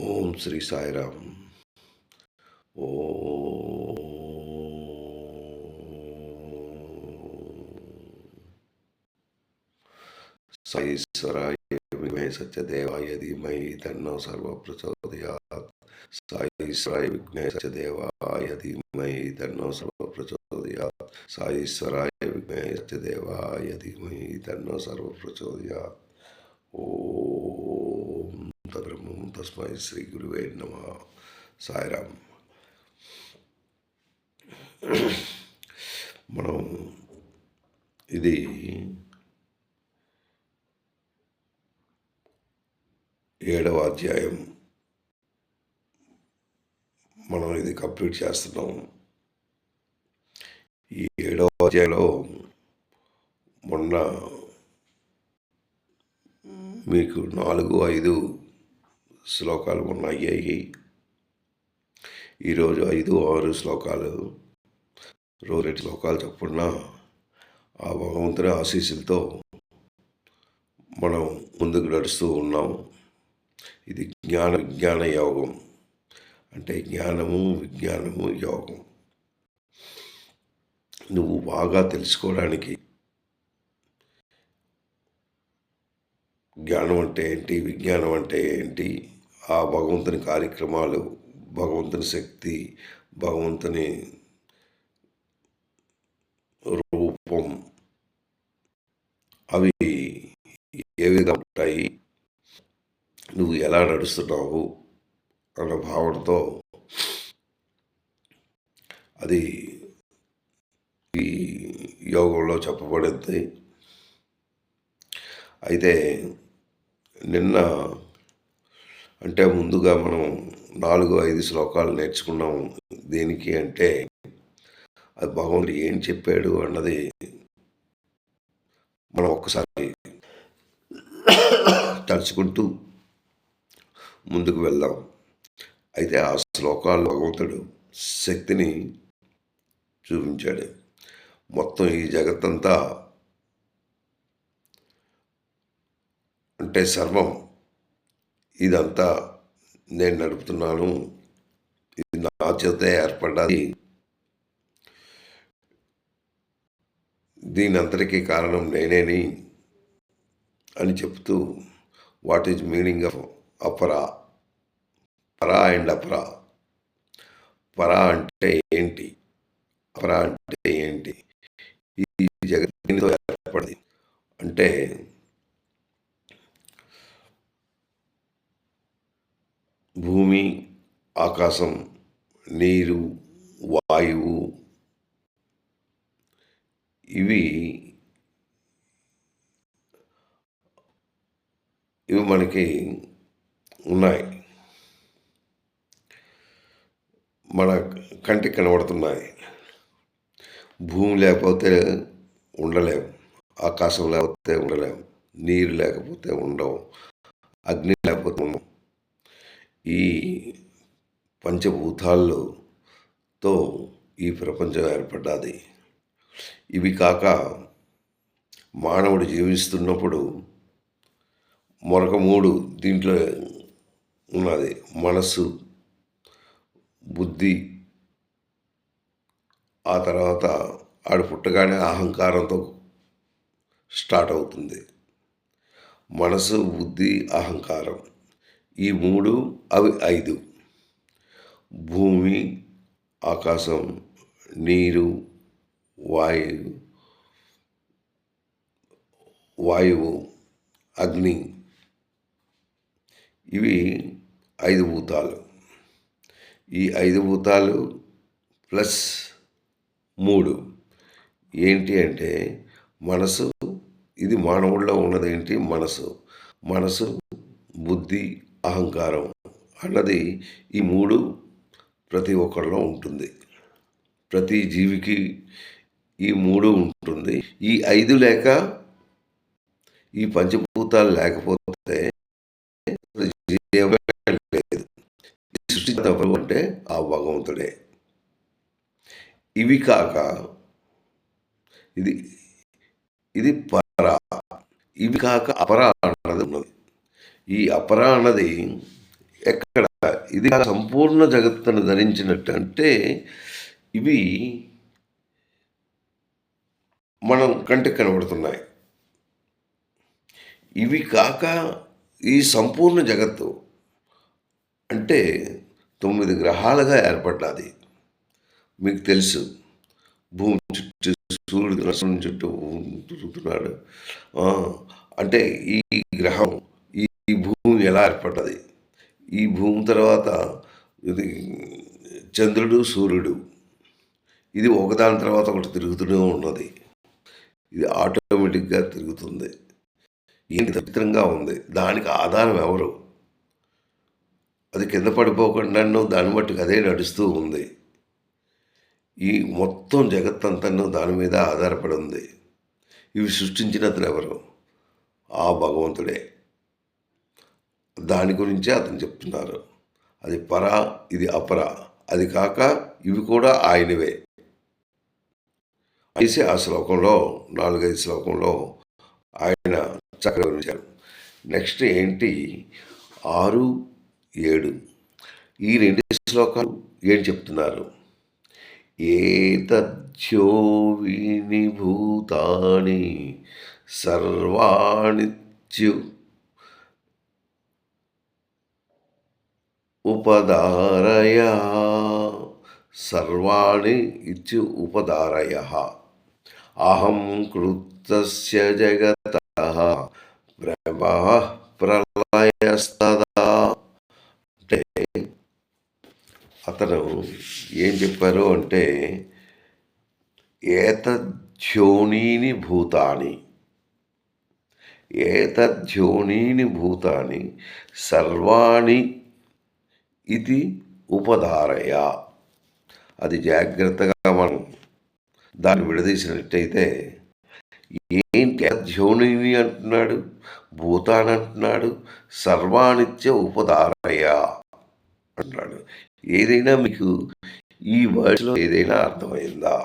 ఓం శ్రీ సాయిరామ్. ఓ సాయీశ్వరాయ విద్మహే సత్యదేవాయ ధీమహి తన్నో సర్వప్రచోదయాత్. సాయీశ్వరాయ విద్మహే సత్యదేవాయ ధీమహి తన్నో సర్వప్రచోదయాత్. సాయీశ్వరాయ విద్మహే సత్యదేవాయ ధీమహి తన్నో సర్వప్రచోదయాత్. ఓం తద్బ్రహ్మం తస్మై శ్రీ గురువే నమః. సాయిరామ్. మనం ఇది 7వ అధ్యాయం మనం ఇది కంప్లీట్ చేస్తున్నాం. ఈ 7వ అధ్యాయంలో మొన్న మీకు 4-5 శ్లోకాలు మొన్న అయ్యాయి. ఈరోజు 5-6 శ్లోకాలు, రోజు 2 శ్లోకాలు చొప్పున ఆ భగవంతుని ఆశీస్సులతో మనం ముందుకు నడుస్తూ ఉన్నాం. ఇది జ్ఞాన విజ్ఞాన యోగం, అంటే జ్ఞానము విజ్ఞానము యోగం. నువ్వు బాగా తెలుసుకోవడానికి జ్ఞానం అంటే ఏంటి, విజ్ఞానం అంటే ఏంటి, ఆ భగవంతుని కార్యక్రమాలు, భగవంతుని శక్తి, భగవంతుని రూపం, అవి ఏ విధంగా ఉంటాయి, నువ్వు ఎలా నడుస్తున్నావు అన్న భావనతో అది ఈ యోగంలో చెప్పబడింది. అయితే నిన్న అంటే ముందుగా మనం 4-5 శ్లోకాలు నేర్చుకున్నాం. దేనికి అంటే అది భగవంతుడు ఏం చెప్పాడు అన్నది మనం ఒక్కసారి తలుచుకుంటూ ముందుకు వెళ్దాం. అయితే ఆ శ్లోకాల్లో భగవంతుడు శక్తిని చూపించాడు. మొత్తం ఈ జగత్తంతా అంటే సర్వం, ఇదంతా నేను నడుపుతున్నాను, ఇది నా చేత ఏర్పడ్డది, దీని అంతటికీ కారణం నేనేని అని చెప్తూ వాట్ ఈజ్ మీనింగ్ ఆఫ్ అపరా, పరా అండ్ అపరా. పరా అంటే ఏంటి, అపరా అంటే ఏంటి, ఈ జగత్తుతో ఏర్పడింది అంటే భూమి, ఆకాశం, నీరు, వాయువు, ఇవి మనకి ఉన్నాయి, మన కంటికి కనబడుతున్నాయి. భూమి లేకపోతే ఉండలేం, ఆకాశం లేకపోతే ఉండలేం, నీరు లేకపోతే ఉండవు, అగ్ని లేకపోతే ఉండవు. ఈ పంచభూతాలతో ఈ ప్రపంచం ఏర్పడ్డది. ఇవి కాక మానవుడు జీవిస్తున్నప్పుడు మరొక 3 దీంట్లో ఉన్నది. మనస్సు, బుద్ధి, ఆ తర్వాత ఆడు పుట్టగానే అహంకారంతో స్టార్ట్ అవుతుంది. మనసు, బుద్ధి, అహంకారం, ఈ 3, అవి 5. భూమి, ఆకాశం, నీరు, వాయువు, అగ్ని, ఇవి 5 భూతాలు. ఈ 5 భూతాలు ప్లస్ 3 ఏంటి అంటే మనసు. ఇది మానవుల్లో ఉన్నది ఏంటి, మనసు, బుద్ధి, అహంకారం అన్నది ఈ 3 ప్రతి ఒక్కరిలో ఉంటుంది. ప్రతి జీవికి ఈ 3 ఉంటుంది. ఈ 5 లేక, ఈ పంచభూతాలు లేకపోతే లేదు. సృష్టించిన ఎవరు అంటే ఆ భగవంతుడే. ఇవి కాక ఇది పరా, ఇవి కాక అపరా అన్నది ఉన్నది. ఈ అపరా అన్నది ఎక్కడ ఇది సంపూర్ణ జగత్తును ధరించినట్టు అంటే ఇవి మనం కంటికి కనబడుతున్నాయి. ఇవి కాక ఈ సంపూర్ణ జగత్తు అంటే 9 గ్రహాలుగా ఏర్పడ్డాది. మీకు తెలుసు. భూమి చుట్టూ సూర్యుడు చుట్టూ తిరుగుతున్నాడు. అంటే ఈ గ్రహం, ఈ భూమి ఎలా ఏర్పడ్డది? ఈ భూమి తర్వాత ఇది చంద్రుడు, సూర్యుడు, ఇది ఒకదాని తర్వాత ఒకటి తిరుగుతూనే ఉన్నది. ఇది ఆటోమేటిక్గా తిరుగుతుంది. ఏంటి విచిత్రంగా ఉంది. దానికి ఆధారం ఎవరు? అది కింద పడిపోకుండాను దాన్ని బట్టి అదే నడుస్తూ ఉంది. ఈ మొత్తం జగత్తంతను దాని మీద ఆధారపడి ఉంది. ఇవి సృష్టించినతను ఎవరు? ఆ భగవంతుడే. దాని గురించే అతను చెప్తున్నారు. అది పర, ఇది అపర. అది కాక ఇవి కూడా ఆయనవే అనేసి ఆ శ్లోకంలో 4-5 శ్లోకంలో ఆయన చక్కగా వివరించారు. నెక్స్ట్ ఏంటి 6, 7 ఈ 2 శ్లోకాలు ఏం చెప్తున్నారు? ఏతద్యో వినిభూతాని సర్వాణిత్యు ఉపదారయ సర్వాణి ఇత్యు ఉపదారయ అహం కృతస్య జగతః ప్రళయస్తదా. అంటే అతను ఏం చెప్పారు అంటే ఏతద్యోనీని భూతాని, ఏతద్యోనీని భూతాని సర్వాణి ఇది ఉపధారయ. అది జాగ్రత్తగా మనం దాన్ని విడదీసినట్టయితే ఏంటి ధ్యోనిని అంటున్నాడు, భూతాన్ని అంటున్నాడు, సర్వానిత్య ఉపధారయ అంటున్నాడు. ఏదైనా మీకు ఈ వర్డ్స్లో ఏదైనా అర్థమైందా?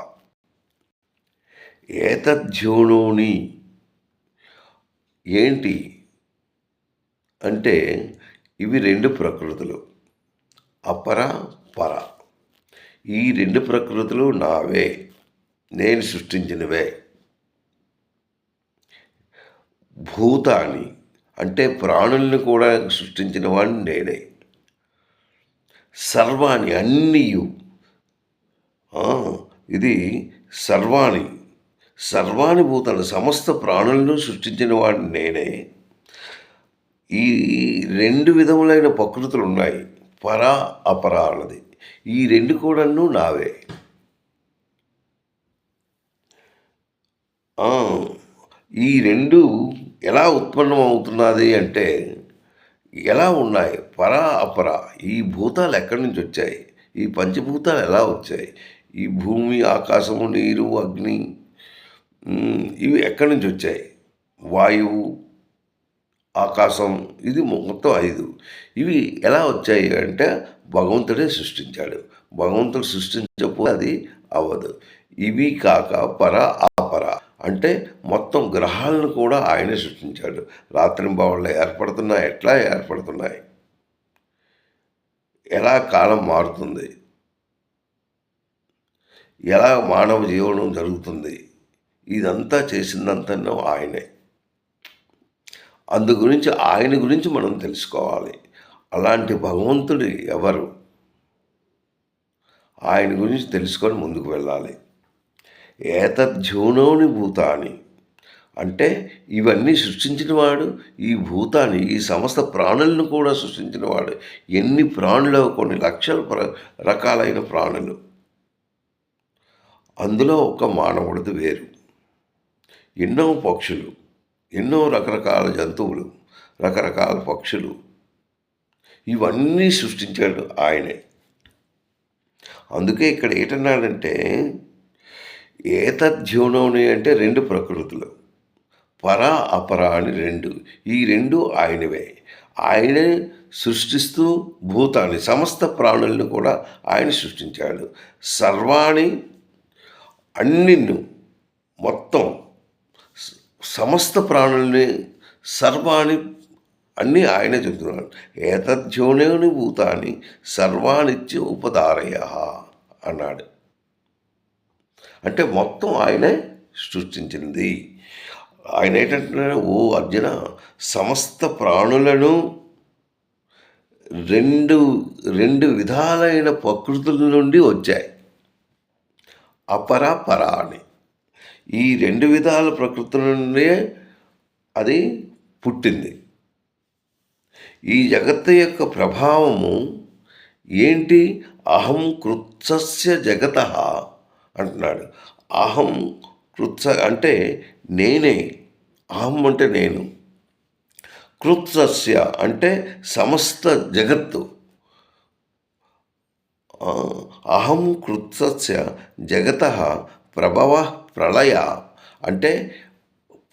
ఏతద్యోనోని ఏంటి అంటే ఇవి 2 ప్రకృతులు, అపర పర. ఈ 2 ప్రకృతులు నావే, నేను సృష్టించినవే. భూతాన్ని అంటే ప్రాణుల్ని కూడా సృష్టించిన వాడిని నేనే. సర్వాణి అన్నీయు, ఇది సర్వాణి, సర్వాణి భూతాన్ని సమస్త ప్రాణులను సృష్టించిన వాడిని నేనే. ఈ 2 విధములైన ప్రకృతులు ఉన్నాయి, పర అపర అన్నది. ఈ 2 కూడాను నావే. ఈ 2 ఎలా ఉత్పన్నం అవుతున్నది అంటే ఎలా ఉన్నాయి? పర అపర. ఈ భూతాలు ఎక్కడి నుంచి వచ్చాయి? ఈ పంచభూతాలు ఎలా వచ్చాయి? ఈ భూమి, ఆకాశము, నీరు, అగ్ని, ఇవి ఎక్కడి నుంచి వచ్చాయి? వాయువు, ఆకాశం, ఇది మొత్తం 5. ఇవి ఎలా వచ్చాయి అంటే భగవంతుడే సృష్టించాడు. భగవంతుడు సృష్టించకపోతే అది అవ్వదు. ఇవి కాక పర అపర అంటే మొత్తం గ్రహాలను కూడా ఆయనే సృష్టించాడు. రాత్రింబవళ్ళు ఏర్పడుతున్నాయి. ఎట్లా ఏర్పడుతున్నాయి? ఎలా కాలం మారుతుంది? ఎలా మానవ జీవనం జరుగుతుంది? ఇదంతా చేసిందంతా ఆయనే. అందు గురించి ఆయన గురించి మనం తెలుసుకోవాలి. అలాంటి భగవంతుడు ఎవరు? ఆయన గురించి తెలుసుకొని ముందుకు వెళ్ళాలి. ఏతద్యోనోని భూతాని అంటే ఇవన్నీ సృష్టించినవాడు, ఈ భూతాన్ని, ఈ సమస్త ప్రాణులను కూడా సృష్టించినవాడు. ఎన్ని ప్రాణులు? కొన్ని లక్షల రకాలైన ప్రాణులు. అందులో ఒక మానవుడిది వేరు. ఎన్నో పక్షులు, ఎన్నో రకరకాల జంతువులు, రకరకాల పక్షులు, ఇవన్నీ సృష్టించాడు ఆయనే. అందుకే ఇక్కడ ఏంటన్నాడంటే ఏతద్యోనోని అంటే 2 ప్రకృతులు, పర అపర అని 2. ఈ 2 ఆయనవే. ఆయనే సృష్టిస్తూ భూతాన్ని, సమస్త ప్రాణులను కూడా ఆయన సృష్టించాడు. సర్వాణి అన్నిన్ను, మొత్తం సమస్త ప్రాణుల్ని, సర్వాణి అన్నీ ఆయనే చెప్తున్నాడు. ఏతద్యోనిని భూతాన్ని సర్వానిత్య ఉపధారయ అన్నాడు. అంటే మొత్తం ఆయనే సృష్టించింది. ఆయన ఏంటంటున్నాడు, ఓ అర్జున, సమస్త ప్రాణులను రెండు రెండు విధాలైన ప్రకృతుల నుండి వచ్చాయి. అపర పర అని. ఈ రెండు విధాల ప్రకృతుల నుండి అది పుట్టింది. ఈ జగత్తు యొక్క ప్రభావము ఏంటి? అహం కృత్సస్య జగత అంటున్నాడు. అహం కృత్స అంటే నేనే. అహం అంటే నేను. కృత్సస్య అంటే సమస్త జగత్తు. అహం కృత్సస్య జగత ప్రభవ ప్రళయ అంటే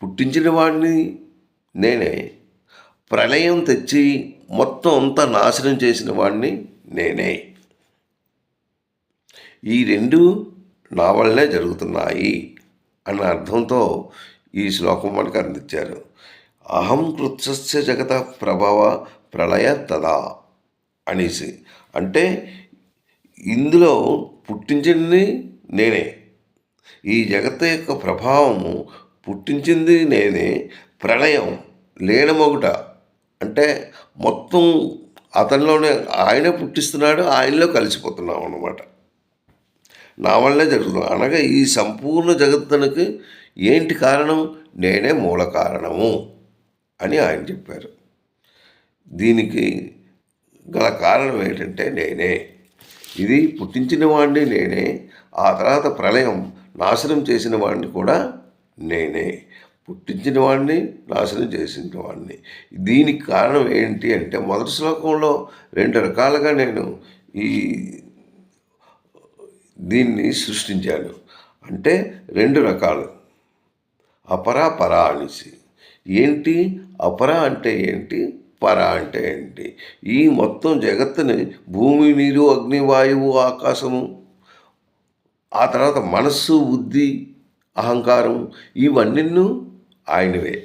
పుట్టించిన వాడిని నేనే, ప్రళయం తెచ్చి మొత్తం అంతా నాశనం చేసిన వాడిని నేనే. ఈ రెండు నా వల్లనే జరుగుతున్నాయి అన్న అర్థంతో ఈ శ్లోకం మనకు అందించారు. అహం కృత్సస్య జగత ప్రభవ ప్రళయ తదా అనేసి. అంటే ఇందులో పుట్టించింది నేనే, ఈ జగత్తు యొక్క ప్రభావము పుట్టించింది నేనే, ప్రళయం లేనమొకట అంటే మొత్తం అతనిలోనే ఆయనే పుట్టిస్తున్నాడు, ఆయనలో కలిసిపోతున్నాం అన్నమాట. నా వల్లే జరుగుతుంది అనగా ఈ సంపూర్ణ జగత్తునికి ఏంటి కారణం? నేనే మూల కారణము అని ఆయన చెప్పారు. దీనికి గల కారణం ఏంటంటే నేనే. ఇది పుట్టించిన వాడిని నేనే, ఆ తర్వాత ప్రళయం నాశనం చేసిన వాడిని కూడా నేనే. పుట్టించిన వాడిని, నాశనం చేసిన వాడిని. దీనికి కారణం ఏంటి అంటే మొదటి శ్లోకంలో 2 రకాలుగా నేను దీన్ని సృష్టించాను. అంటే 2 రకాలు, అపర పర అనేసి. ఏంటి అపర అంటే ఏంటి, పర అంటే ఏంటి? ఈ మొత్తం జగత్తుని భూమి, నీరు, అగ్ని, వాయువు, ఆకాశము, ఆ తర్వాత మనస్సు, బుద్ధి, అహంకారం ఇవన్నీ ఆయనవే.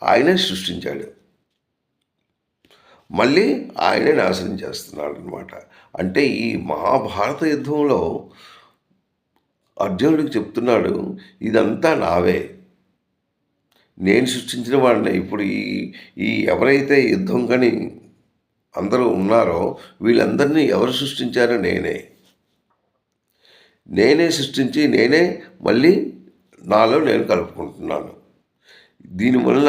ఆయనే సృష్టించాడు, మళ్ళీ ఆయనే నాశనం చేస్తున్నాడు అనమాట. అంటే ఈ మహాభారత యుద్ధంలో అర్జునుడికి చెప్తున్నాడు, ఇదంతా నావే, నేను సృష్టించిన వాడిని. ఇప్పుడు ఈ ఎవరైతే యుద్ధం కని అందరూ ఉన్నారో వీళ్ళందరినీ ఎవరు సృష్టించారో నేనే సృష్టించి నేనే మళ్ళీ నాలో నేను కలుపుకుంటున్నాను. దీనివల్ల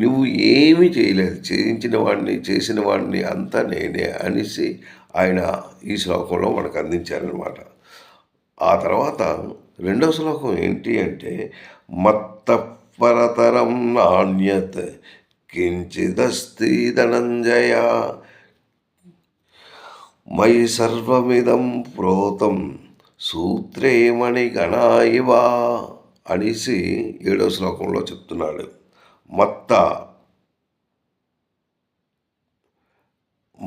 నువ్వు ఏమీ చేయలేదు, చేయించిన వాడిని, చేసిన వాడిని అంతా నేనే అనేసి ఆయన ఈ శ్లోకంలో మనకు అందించారనమాట. ఆ తర్వాత 2వ శ్లోకం ఏంటి అంటే, మత్త పరతరం నాణ్యత్ కించిదస్తి ధనంజయ మయి సర్వమిదం ప్రోతం సూత్రే మణిగణా ఇవ అనేసి 7వ శ్లోకంలో చెప్తున్నాడు.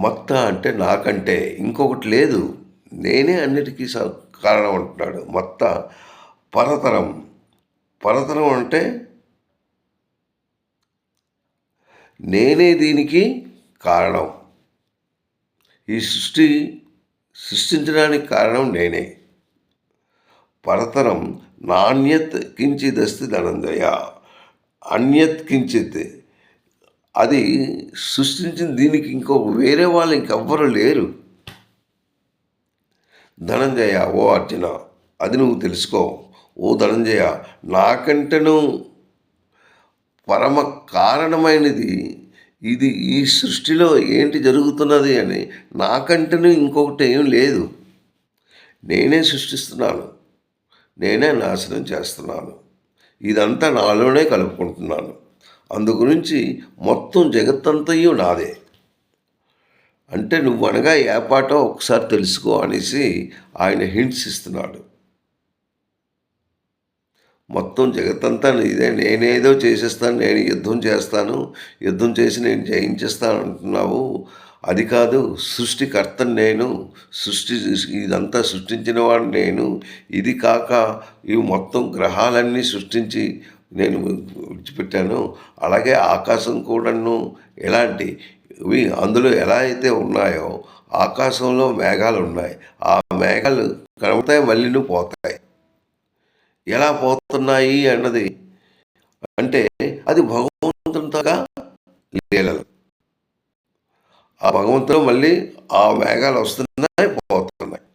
మత్త అంటే నాకంటే ఇంకొకటి లేదు, నేనే అన్నిటికీ కారణం అంటున్నాడు. మత్త పరతరం అంటే నేనే దీనికి కారణం. ఈ సృష్టించడానికి కారణం నేనే. పరతరం నాణ్యత్ కించిదస్తి ధనంజయ. అన్యత్ కించిత్, అది సృష్టించిన దీనికి వేరే వాళ్ళు ఇంకెవ్వరు లేరు. ధనంజయ, ఓ అర్జున, అది నువ్వు తెలుసుకో. ఓ ధనంజయ, నాకంటేను పరమ కారణమైనది ఇది. ఈ సృష్టిలో ఏంటి జరుగుతున్నది అని నాకంటేను ఇంకొకటి ఏం లేదు. నేనే సృష్టిస్తున్నాను, నేనే నాశనం చేస్తున్నాను, ఇదంతా నాలోనే కలుపుకుంటున్నాను. అందుగురించి మొత్తం జగత్తంతయు నాదే. అంటే నువ్వు అనగా ఏ పాటో ఒకసారి తెలుసుకో అనేసి ఆయన హింట్స్ ఇస్తున్నాడు. మొత్తం జగత్తంతా ఇదే, నేనేదో చేసేస్తాను, నేను యుద్ధం చేస్తాను, యుద్ధం చేసి నేను జయించేస్తాను అంటున్నావు. అది కాదు, సృష్టికర్తను నేను, ఇదంతా సృష్టించిన వాడు నేను. ఇది కాక ఇవి మొత్తం గ్రహాలన్నీ సృష్టించి నేను విడిచిపెట్టానో, అలాగే ఆకాశం కూడాను ఎలాంటివి అందులో ఎలా అయితే ఉన్నాయో, ఆకాశంలో మేఘాలున్నాయి. ఆ మేఘాలు కనబడతాయి, మళ్ళీను పోతాయి. ఎలా పోతున్నాయి అన్నది అంటే అది భగవంతుని తాలూకా లీలలు. ఆ భగవంతుడు మళ్ళీ ఆ మేఘాలు వస్తున్నాయి, పోతున్నాయి.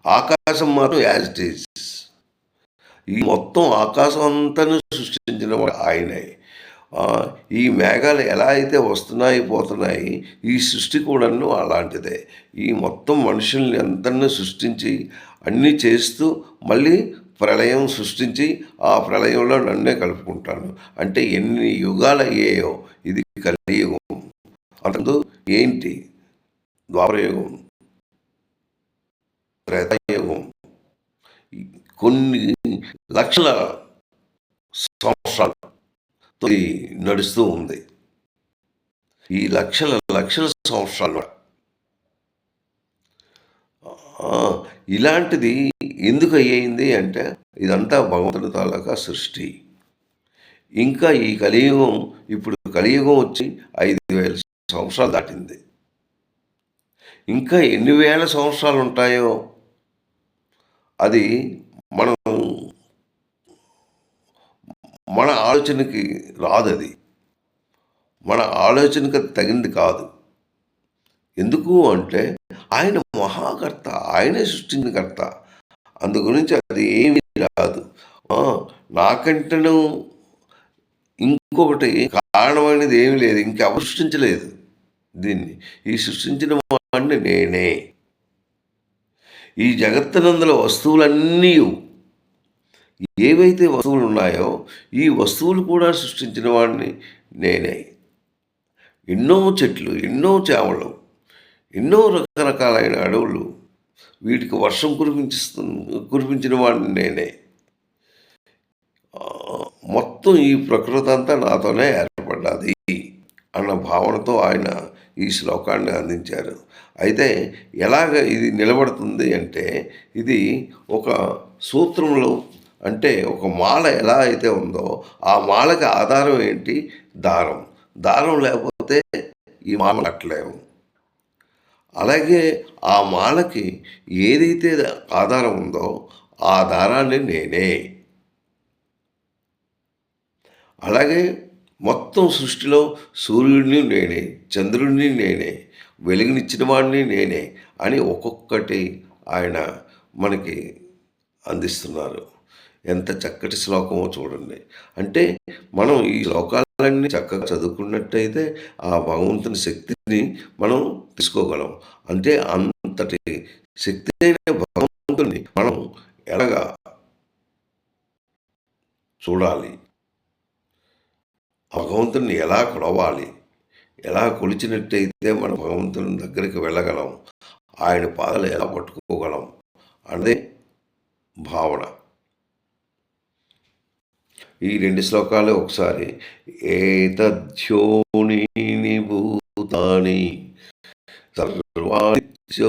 ఆకాశం మాత్రం యాజ్ ఇట్ ఈజ్. ఈ మొత్తం ఆకాశం అంతాను సృష్టించిన వాడు ఆయనే. ఈ మేఘాలు ఎలా అయితే వస్తున్నాయి, పోతున్నాయి, ఈ సృష్టి కూడాను అలాంటిదే. ఈ మొత్తం మనుషుల్ని అందరిని సృష్టించి అన్నీ చేస్తూ మళ్ళీ ప్రళయం సృష్టించి ఆ ప్రళయంలో నన్నే కలుపుకుంటాను. అంటే ఎన్ని యుగాలయ్యాయో, ఇది కలియుగం. అంతకుముందు ఏంటి? ద్వాపరయుగం, త్రేతాయుగం, కొన్ని లక్షల సంవత్సరాలు ఇది నడుస్తూ ఉంది. ఈ లక్షల లక్షల సంవత్సరాలు ఇలాంటిది ఎందుకు అయ్యింది అంటే ఇదంతా భగవంతుని తాలూకా సృష్టి. ఇంకా ఈ కలియుగం, ఇప్పుడు కలియుగం వచ్చి 5,000 సంవత్సరాలు దాటింది. ఇంకా ఎన్ని వేల సంవత్సరాలు ఉంటాయో అది మనం మన ఆలోచనకి రాదది. మన ఆలోచనకి అది తగింది కాదు. ఎందుకు అంటే ఆయన మహాకర్త, ఆయనే సృష్టించిన కర్త. అందు గురించి అది ఏమీ రాదు. నాకంటేను ఇంకొకటి కారణమైనది ఏమీ లేదు. ఇంకెవరు సృష్టించలేదు దీన్ని. ఈ సృష్టించిన వాడిని నేనే. ఈ జగత్తునందుల వస్తువులన్నీ ఏవైతే వస్తువులు ఉన్నాయో ఈ వస్తువులు కూడా సృష్టించిన వాడిని నేనే. ఎన్నో చెట్లు, ఎన్నో చేమలు, ఎన్నో రకరకాలైన అడవులు, వీటికి వర్షం కురిపించిన వాడిని నేనే. మొత్తం ఈ ప్రకృతి అంతా నాతోనే ఏర్పడ్డది అన్న భావనతో ఆయన ఈ శ్లోకాన్ని అందించారు. అయితే ఎలాగ ఇది నిలబడుతుంది అంటే ఇది ఒక సూత్రంలో, అంటే ఒక మాల ఎలా అయితే ఉందో ఆ మాలకి ఆధారం ఏంటి? దారం. దారం లేకపోతే ఈ మాల కట్టలేము. అలాగే ఆ మాలకి ఏదైతే ఆధారం ఉందో ఆ దారాన్ని నేనే. అలాగే మొత్తం సృష్టిలో సూర్యుడిని నేనే, చంద్రుడిని నేనే, వెలుగునిచ్చిన వాడిని నేనే అని ఒక్కొక్కటి ఆయన మనకి అందిస్తున్నారు. ఎంత చక్కటి శ్లోకమో చూడండి. అంటే మనం ఈ శ్లోకాలన్నీ చక్కగా చదువుకున్నట్టయితే ఆ భగవంతుని శక్తిని మనం తీసుకోగలం. అంటే అంతటి శక్తి అయిన భగవంతుని మనం ఎలాగా చూడాలి, భగవంతుని ఎలా కొలవాలి, ఎలా కొలిచినట్టయితే మనం భగవంతుని దగ్గరికి వెళ్ళగలం, ఆయన పాదాలు ఎలా పట్టుకోగలం అన్నదే భావన. ఈ 2 శ్లోకాలు ఒకసారి. ఏతద్యోనీని భూతాని సర్వాణిత్యోపధారయా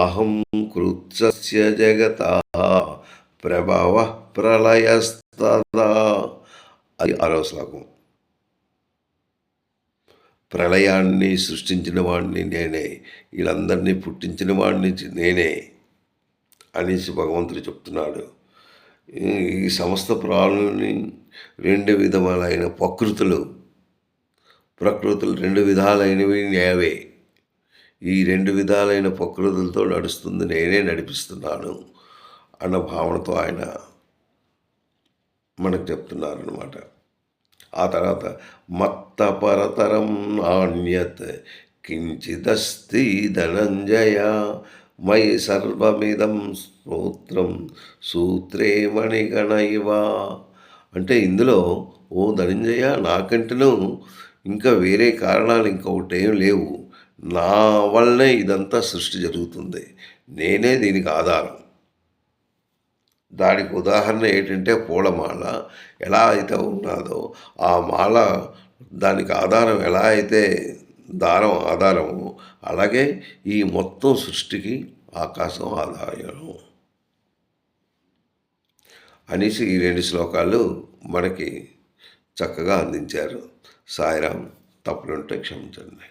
అహం కృత్స్య జగతః ప్రభవః ప్రళయస్తదా. అది 6వ శ్లోకం. ప్రళయాన్ని సృష్టించిన వాడిని నేనే, వీళ్ళందరినీ పుట్టించిన వాడిని నేనే అనేసి భగవంతుడు చెప్తున్నాడు. ఈ సమస్త ప్రాణులని 2 విధములైన ప్రకృతులు 2 విధాలైనవి నేవే. ఈ 2 విధాలైన ప్రకృతులతో నడుస్తుంది నేనే, నడిపిస్తున్నాను అన్న భావనతో ఆయన మనకు చెప్తున్నారన్నమాట. ఆ తర్వాత మత్త పరతరం నాణ్యత్ కించిదస్తి ధనంజయ మయి సర్వమిదం స్తోత్రం సూత్రే మణిగణ ఇవ. అంటే ఇందులో ఓ ధనంజయ, నాకంటేనూ ఇంకా వేరే కారణాలు ఇంకొకటి ఏం లేవు. నా వల్లనే ఇదంతా సృష్టి జరుగుతుంది, నేనే దీనికి ఆధారం. దానికి ఉదాహరణ ఏంటంటే పూలమాల ఎలా అయితే ఉన్నదో ఆ మాల దానికి ఆధారం ఎలా అయితే దారం ఆధారము, అలాగే ఈ మొత్తం సృష్టికి ఆకాశం ఆధారం. అనేసి ఈ 2 శ్లోకాలు మనకి చక్కగా అందించారు. సాయిరాం. తప్పులుంటే క్షమించండి.